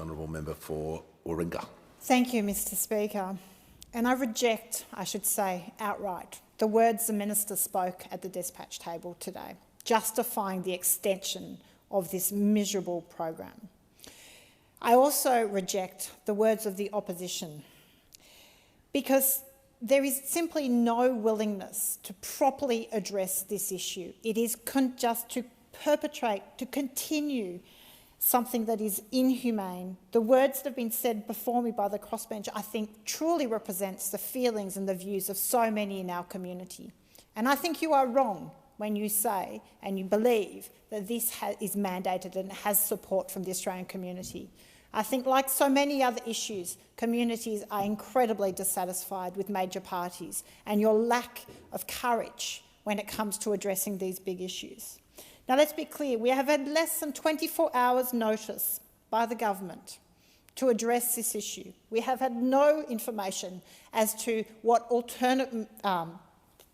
Honourable Member for Warringah. Thank you, Mr Speaker. And I reject, I should say, outright, the words the Minister spoke at the dispatch table today, justifying the extension of this miserable program. I also reject the words of the opposition, because there is simply no willingness to properly address this issue. It is just to perpetrate, to continue something that is inhumane. The words that have been said before me by the crossbench, I think, truly represents the feelings and the views of so many in our community. And I think you are wrong when you say and you believe that this is mandated and has support from the Australian community. I think, like so many other issues, communities are incredibly dissatisfied with major parties and your lack of courage when it comes to addressing these big issues. Now, let's be clear. We have had less than 24 hours' notice by the government to address this issue. We have had no information as to what alternate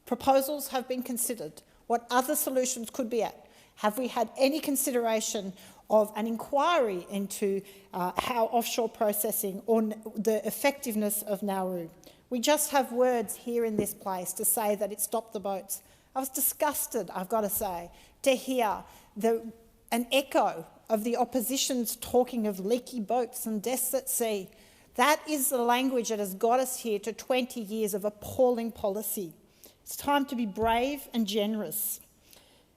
proposals have been considered, what other solutions could be at. Have we had any consideration of an inquiry into how offshore processing or the effectiveness of Nauru? We just have words here in this place to say that it stopped the boats. I was disgusted, I've got to say, to hear an echo of the opposition's talking of leaky boats and deaths at sea. That is the language that has got us here to 20 years of appalling policy. It's time to be brave and generous,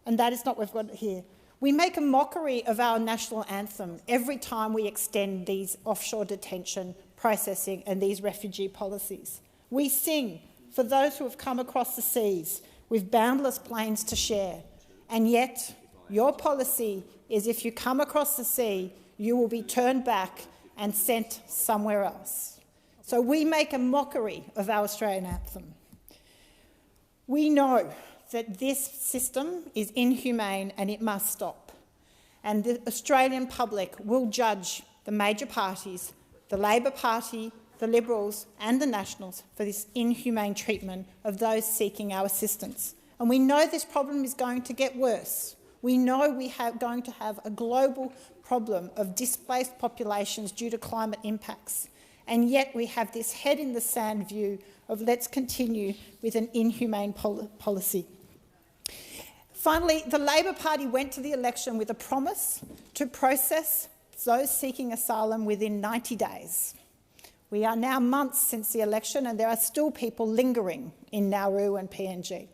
and that is not what we've got here. We make a mockery of our national anthem every time we extend these offshore detention, processing and these refugee policies. We sing for those who have come across the seas with boundless plains to share, and yet your policy is if you come across the sea, you will be turned back and sent somewhere else. So we make a mockery of our Australian anthem. We know that this system is inhumane and it must stop. And the Australian public will judge the major parties, the Labor Party, the Liberals and the Nationals, for this inhumane treatment of those seeking our assistance. And we know this problem is going to get worse. We know we are going to have a global problem of displaced populations due to climate impacts. And yet we have this head-in-the-sand view of let's continue with an inhumane policy. Finally, the Labor Party went to the election with a promise to process those seeking asylum within 90 days. We are now months since the election and there are still people lingering in Nauru and PNG.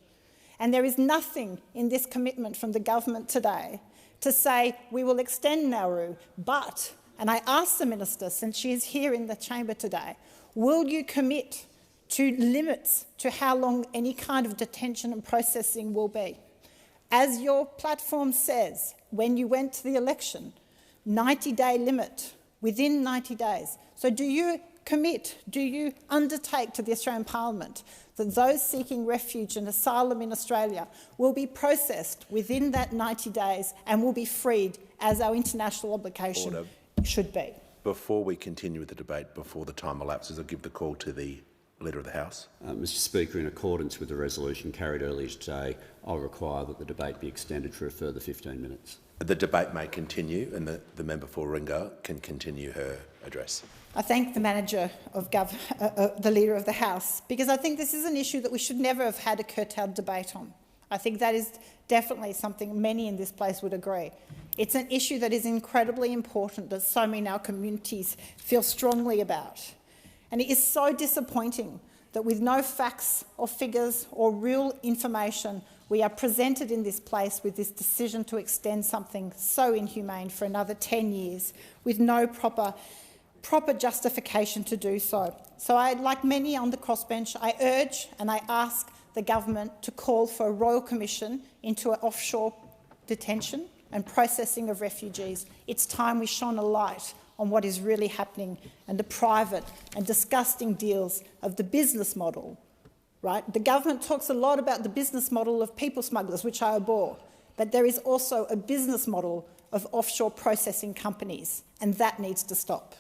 And there is nothing in this commitment from the government today to say we will extend Nauru, but, and I ask the Minister, since she is here in the chamber today, will you commit to limits to how long any kind of detention and processing will be? As your platform says, when you went to the election, 90-day limit, within 90 days. So do you commit, do you undertake to the Australian Parliament that those seeking refuge and asylum in Australia will be processed within that 90 days and will be freed as our international obligation should be? Before we continue with the debate, before the time elapses, I'll give the call to the Leader of the House. Mr Speaker, in accordance with the resolution carried earlier today, I'll require that the debate be extended for a further 15 minutes. The debate may continue and the member for Warringah can continue her address. I thank the manager of the Leader of the House, because I think this is an issue that we should never have had a curtailed debate on. I think that is definitely something many in this place would agree. It's an issue that is incredibly important that so many in our communities feel strongly about. And it is so disappointing that with no facts or figures or real information, we are presented in this place with this decision to extend something so inhumane for another 10 years with no proper justification to do so. So like many on the crossbench, I urge and I ask the government to call for a royal commission into an offshore detention and processing of refugees. It's time we shone a light on what is really happening and the private and disgusting deals of the business model. Right? The government talks a lot about the business model of people smugglers, which I abhor, but there is also a business model of offshore processing companies, and that needs to stop.